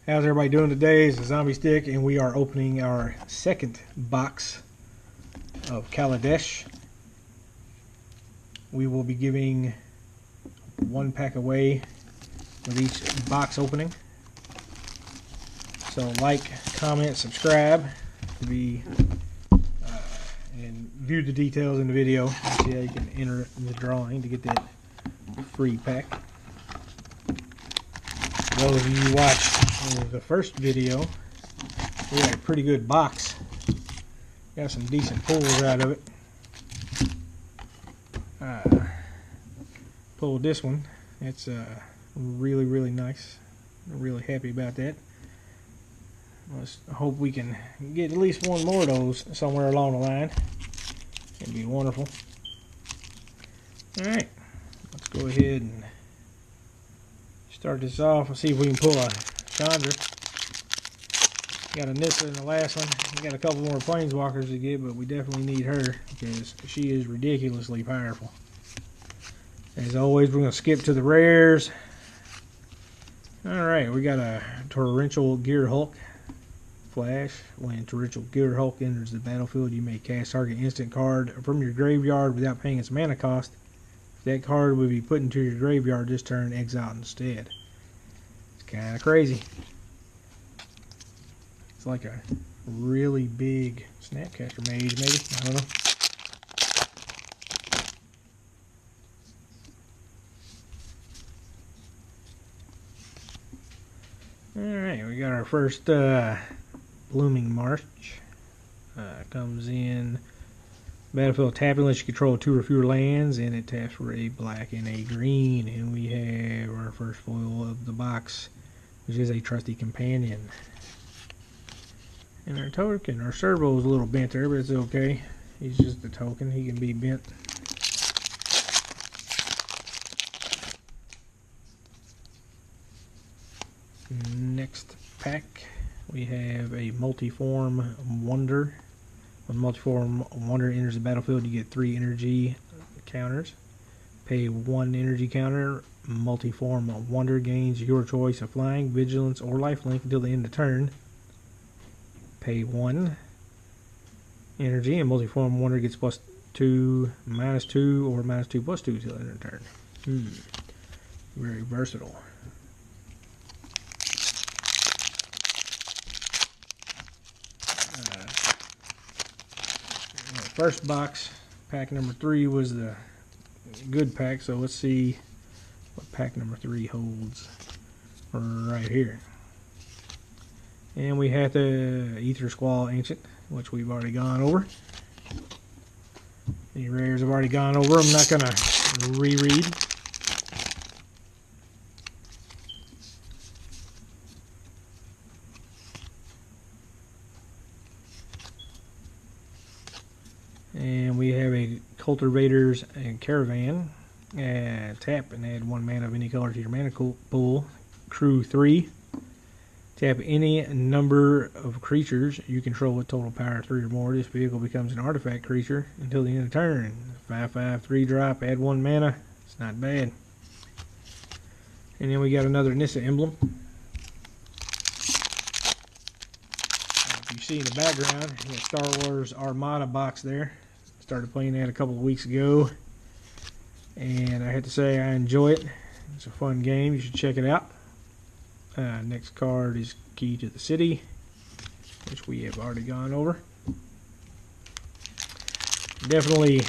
How's everybody doing today? It's the Zombie Stick, and we are opening our second box of Kaladesh. We will be giving one pack away with each box opening. So like, comment, subscribe to be and view the details in the video. See how you can enter the drawing to get that free pack. Those of you who watched the first video, we had a pretty good box. Got some decent pulls out of it. Pulled this one. It's really nice. I'm really happy about that. Let's hope we can get at least one more of those somewhere along the line. It'd be wonderful. Alright, let's go ahead and start this off. Let's see if we can pull a Chandra. Got a Nissa in the last one. We got a couple more planeswalkers to get, but we definitely need her because she is ridiculously powerful. As always, we're going to skip to the rares. Alright, we got a Torrential Gear Hulk. Flash. When Torrential Gear Hulk enters the battlefield, you may cast target instant card from your graveyard without paying its mana cost. If that card would be put into your graveyard this turn, exiled instead. It's kind of crazy. It's like a really big Snapcaster Mage, maybe. I don't know. Alright, we got our first Blooming March. Comes in battlefield tapping unless you control 2 or fewer lands, and it taps for a black and a green. And we have our first foil of the box, which is a Trusty Companion. And our token, our servo is a little bent there, but it's okay. He's just a token, he can be bent. Next pack, we have a Multiform Wonder. When Multiform Wonder enters the battlefield, you get 3 energy counters. Pay 1 energy counter. Multiform Wonder gains your choice of flying, vigilance, or lifelink until the end of the turn. Pay 1 energy, and Multiform Wonder gets +2, -2, or -2 +2 till the end of the turn. Very versatile. First box, pack number 3 was the good pack, so let's see what pack number 3 holds right here. And we have the Ether Squall Ancient, which we've already gone over. The rares have already gone over. I'm not going to reread. And we have a Cultivators and Caravan. Tap and add 1 mana of any color to your mana pool. Crew 3. Tap any number of creatures you control with total power 3 or more. This vehicle becomes an artifact creature until the end of the turn. 5/5 3-drop, add 1 mana. It's not bad. And then we got another Nissa emblem. If you see in the background, you got Star Wars Armada box there. Started playing that a couple of weeks ago, and I have to say I enjoy it. It's a fun game. You should check it out. Next card is Key to the City, which we have already gone over. Definitely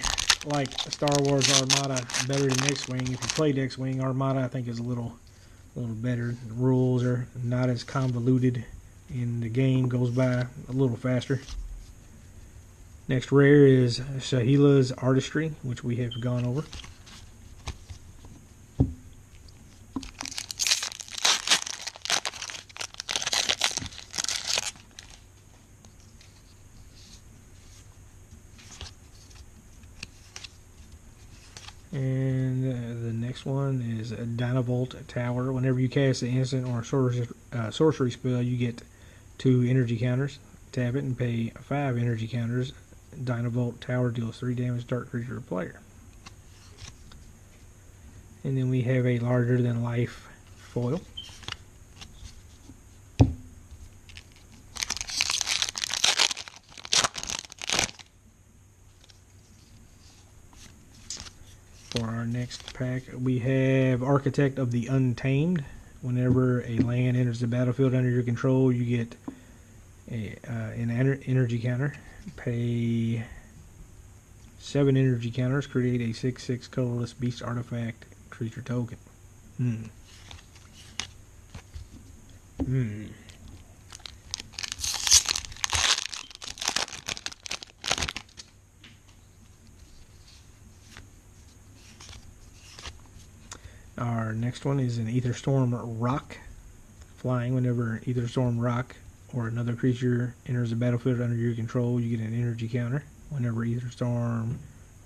like Star Wars Armada better than X-Wing. If you played X-Wing, Armada I think is a little better. The rules are not as convoluted, and the game goes by a little faster. Next rare is Shahila's Artistry, which we have gone over. And the next one is a Dynavolt Tower. Whenever you cast an instant or a sorcery spell, you get 2 energy counters. Tap it and pay 5 energy counters. Dynavolt Tower deals 3 damage to target creature or player. And then we have a larger than life foil. And For our next pack, we have Architect of the Untamed. Whenever a land enters the battlefield under your control, you get an energy counter. Pay 7 energy counters. Create a 6/6 colorless beast artifact creature token. Our next one is an Aetherstorm Rock. Flying, whenever Aetherstorm Rock or another creature enters the battlefield under your control, you get an energy counter. Whenever Aetherstorm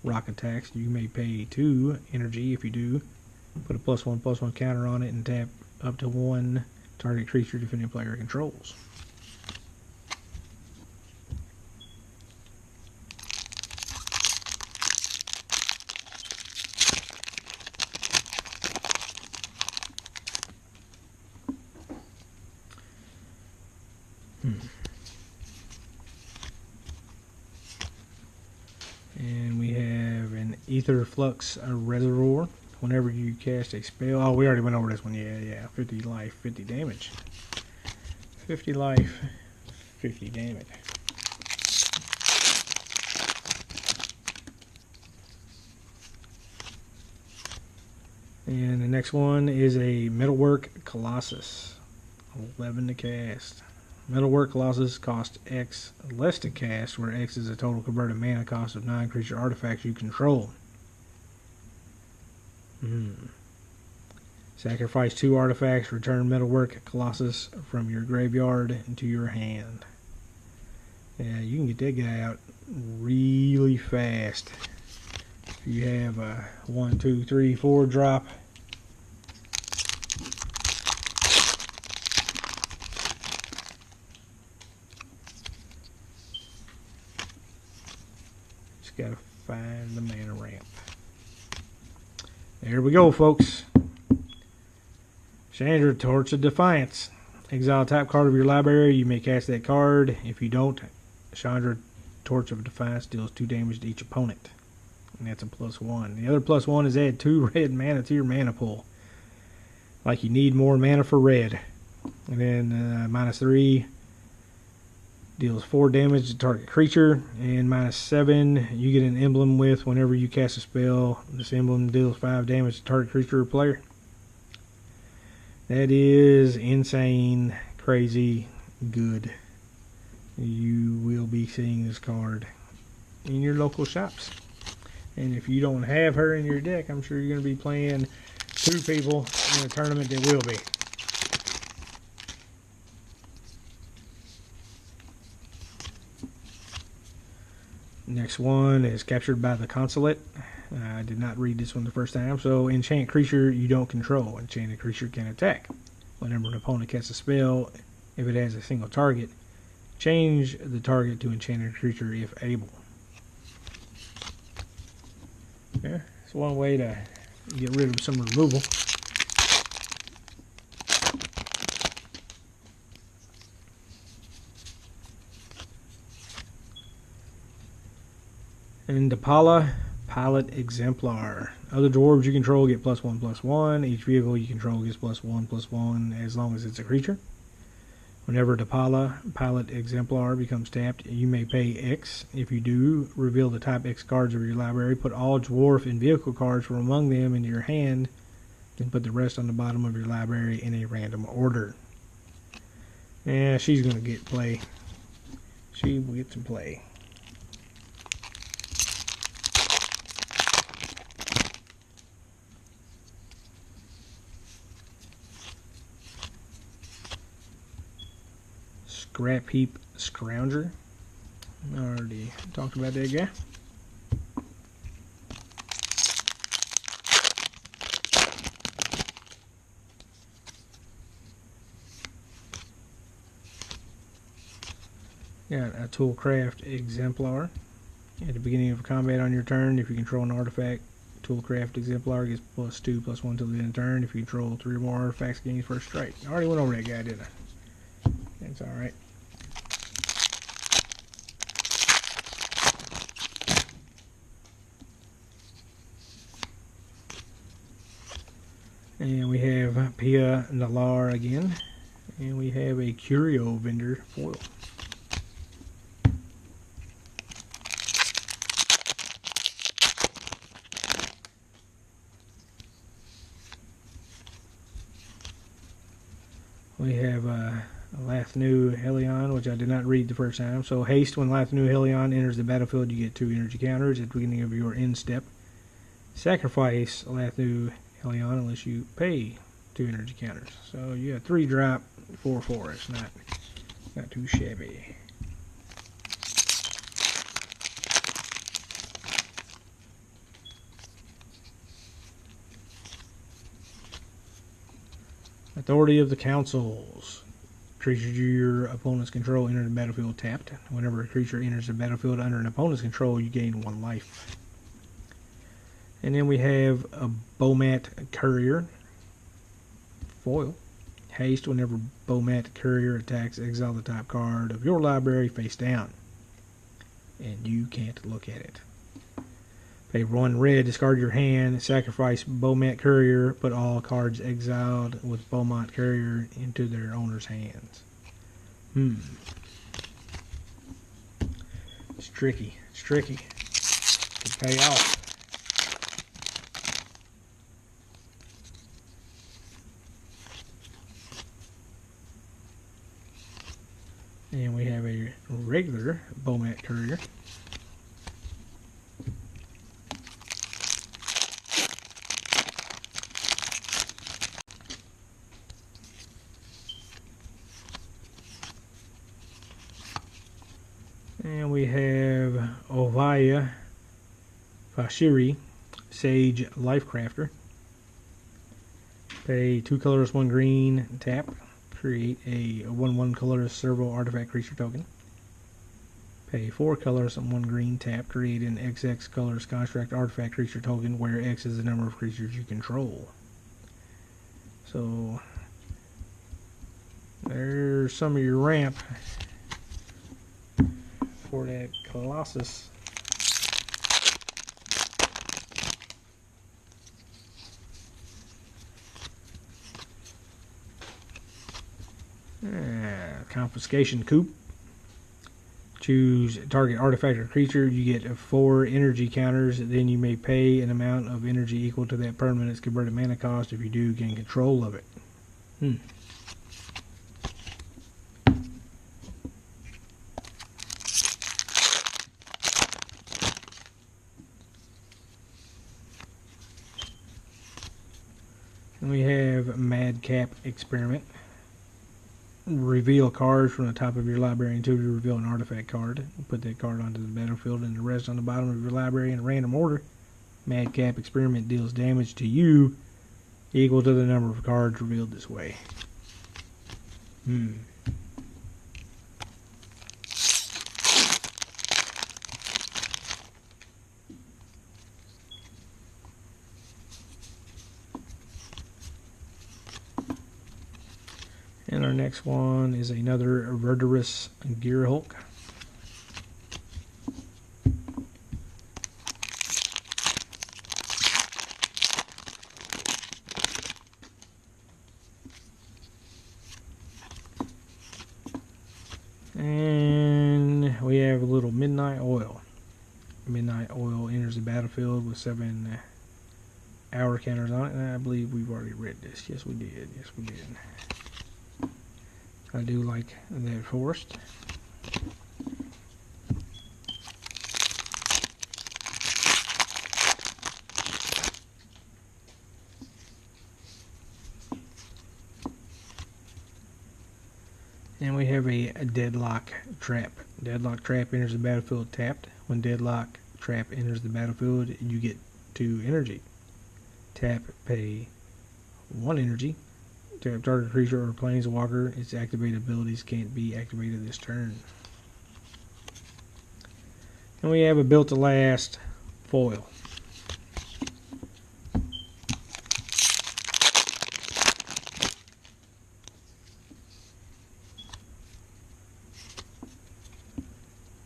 Rock attacks, you may pay 2 energy. If you do, put a +1/+1 counter on it and tap up to 1 target creature defending player controls. And we have an Ether Flux Reservoir. Whenever you cast a spell... Oh, we already went over this one. Yeah. 50 life, 50 damage. 50 life, 50 damage. And the next one is a Metalwork Colossus. 11 to cast. Metalwork Colossus costs X less to cast, where X is a total converted mana cost of 9 creature artifacts you control. Sacrifice 2 artifacts, return Metalwork Colossus from your graveyard into your hand. Yeah, you can get that guy out really fast. If you have a 1, 2, 3, 4 drop. Gotta find the mana ramp. There we go, folks. Chandra, Torch of Defiance. Exile a tap card of your library. You may cast that card. If you don't, Chandra, Torch of Defiance deals 2 damage to each opponent. And that's a +1. The other +1 is add 2 red mana to your mana pool. Like you need more mana for red. And then -3. Deals 4 damage to target creature, and -7, you get an emblem with whenever you cast a spell. This emblem deals 5 damage to target creature or player. That is insane, crazy, good. You will be seeing this card in your local shops. And if you don't have her in your deck, I'm sure you're going to be playing 2 people in a tournament that will be. Next one is Captured by the Consulate. I did not read this one the first time. So, enchant creature you don't control. Enchanted creature can attack. Whenever an opponent casts a spell, if it has a single target, change the target to enchanted creature if able. Yeah, it's one way to get rid of some removal. And Dapala, Pilot Exemplar. Other dwarves you control get +1/+1. Each vehicle you control gets +1/+1 as long as it's a creature. Whenever Dapala, Pilot Exemplar becomes tapped, you may pay X. If you do, reveal the type X cards of your library. Put all dwarf and vehicle cards from among them into your hand. Then put the rest on the bottom of your library in a random order. Yeah, she's going to get play. She will get some play. Scrap Heap Scrounger. I already talked about that guy. Got a Toolcraft Exemplar. At the beginning of combat on your turn, if you control an artifact, Toolcraft Exemplar gets +2/+1 till the end of the turn. If you control 3 or more artifacts, gains first strike. I already went over that guy, didn't I? That's alright. And we have Pia Nalar again. And we have a Curio Vendor foil. We have Lathnu Helion, which I did not read the first time. So haste: when Lathnu Helion enters the battlefield, you get 2 energy counters at the beginning of your end step. Sacrifice Lathnu Helion unless you pay 2 energy counters. So you got 3 drop, 4/4. It's not too shabby. Authority of the Councils. Creatures your opponent's control enter the battlefield tapped. Whenever a creature enters the battlefield under an opponent's control, you gain 1 life. And then we have a Bomat Courier foil. Haste: whenever Bomat Courier attacks, exile the top card of your library face down. And you can't look at it. Pay 1 red, discard your hand, sacrifice Bomat Courier, put all cards exiled with Bomat Courier into their owner's hands. It's tricky. It's tricky. Could pay off. And we have a regular Bomat Courier. And we have Ovaya Fashiri, Sage Lifecrafter. Pay 2 colors, 1 green, tap. Create a 1/1 colorless servo artifact creature token. Pay 4 colors and 1 green, tap. Create an XX colorless construct artifact creature token where X is the number of creatures you control. So there's some of your ramp for that Colossus. Confiscation Coup. Choose target artifact or creature. You get 4 energy counters. Then you may pay an amount of energy equal to that permanent's converted mana cost. If you do, gain control of it. And we have Madcap Experiment. Reveal cards from the top of your library until you reveal an artifact card. Put that card onto the battlefield and the rest on the bottom of your library in a random order. Madcap Experiment deals damage to you equal to the number of cards revealed this way. And our next one is another Verdurous Gearhulk. And we have a little Midnight Oil. Midnight Oil enters the battlefield with 7 hour counters on it. And I believe we've already read this. Yes, we did. Yes, we did. I do like that forest. And we have a Deadlock Trap. Deadlock Trap enters the battlefield tapped. When Deadlock Trap enters the battlefield, you get 2 energy. Tap, pay 1 energy. Tap target creature or planeswalker. Its activated abilities can't be activated this turn. And we have a Built to Last foil.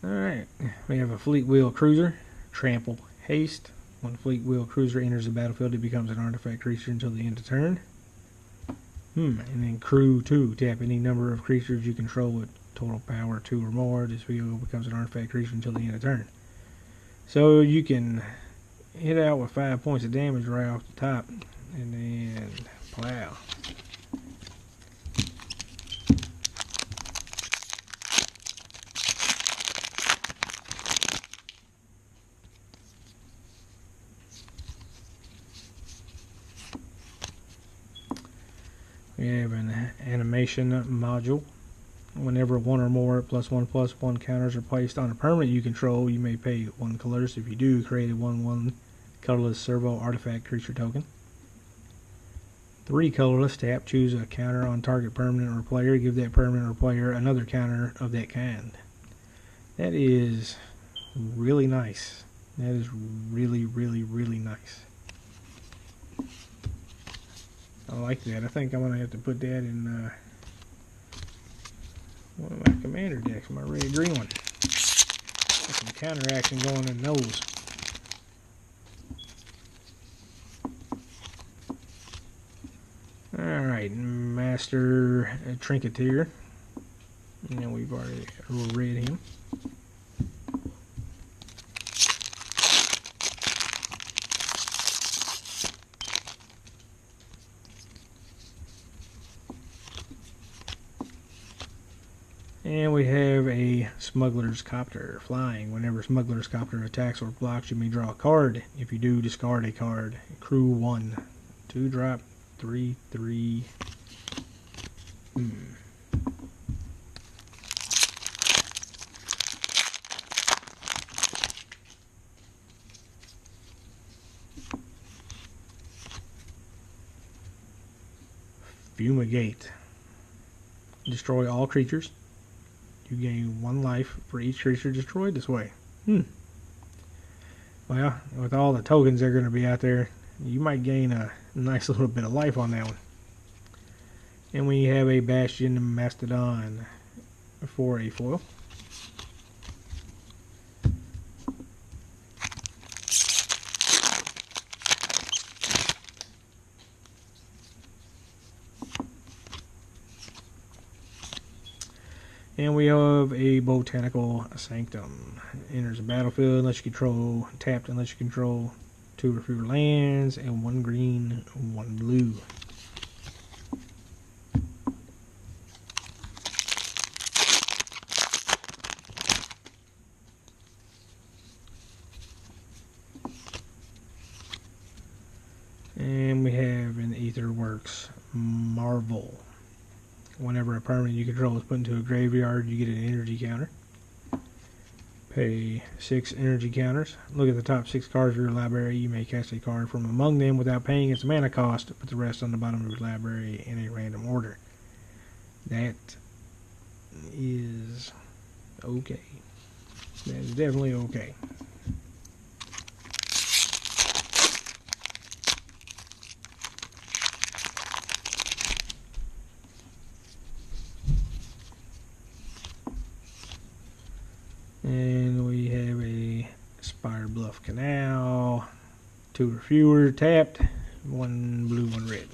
Alright, we have a Fleet Wheel Cruiser, Trample Haste. When Fleet Wheel Cruiser enters the battlefield, it becomes an artifact creature until the end of turn. And then Crew 2. Tap any number of creatures you control with total power 2 or more. This vehicle becomes an artifact creature until the end of turn. So you can hit out with 5 points of damage right off the top. And then plow. We have an animation module. Whenever one or more +1/+1 counters are placed on a permanent you control, you may pay 1 colorless. If you do, create a 1/1 colorless servo artifact creature token. 3 colorless, tap, choose a counter on target permanent or player. Give that permanent or player another counter of that kind. That is really nice. That is really, really, really nice. I like that. I think I'm going to have to put that in one of my commander decks, my red green one. Got some counter action going in those. Alright, Master Trinketeer. And we've already read him. And we have a Smuggler's Copter flying. Whenever Smuggler's Copter attacks or blocks, you may draw a card. If you do, discard a card. Crew 1. 2-drop, 3/3. Fumigate. Destroy all creatures. You gain 1 life for each creature destroyed this way. Well, with all the tokens that are going to be out there, you might gain a nice little bit of life on that one. And we have a Bastion Mastodon for a foil. And we have a Botanical Sanctum. Enters the battlefield unless you control, tapped unless you control 2 or fewer lands, and 1 green, 1 blue. And we have an Aetherworks Marvel. Whenever a permanent you control is put into a graveyard, you get an energy counter. Pay 6 energy counters. Look at the top 6 cards of your library. You may cast a card from among them without paying its mana cost. Put the rest on the bottom of your library in a random order. That is okay. That is definitely okay. And we have a Spire Bluff Canal, 2 or fewer tapped, 1 blue, 1 red.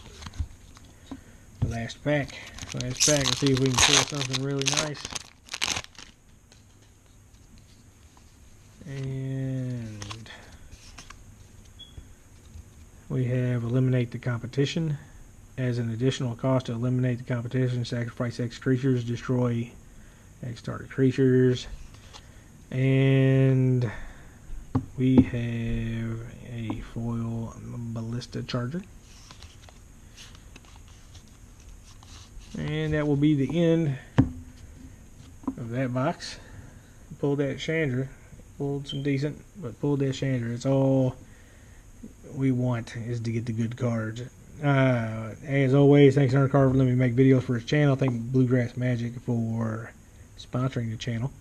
Last pack. Let's see if we can pull something really nice. And we have Eliminate the Competition. As an additional cost to eliminate the competition, sacrifice X creatures, destroy X target creatures. And we have a foil Ballista Charger. And that will be the end of that box. Pulled that Chandra. Pulled some decent, but pulled that Chandra. It's all we want is to get the good cards. As always, thanks NerdCart for letting me make videos for his channel. Thank Bluegrass Magic for sponsoring the channel.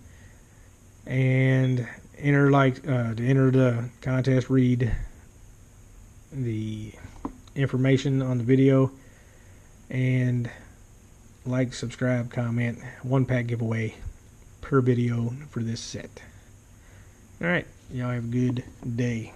And enter to enter the contest, read the information on the video, and like, subscribe, comment. 1 pack giveaway per video for this set. Alright, y'all have a good day.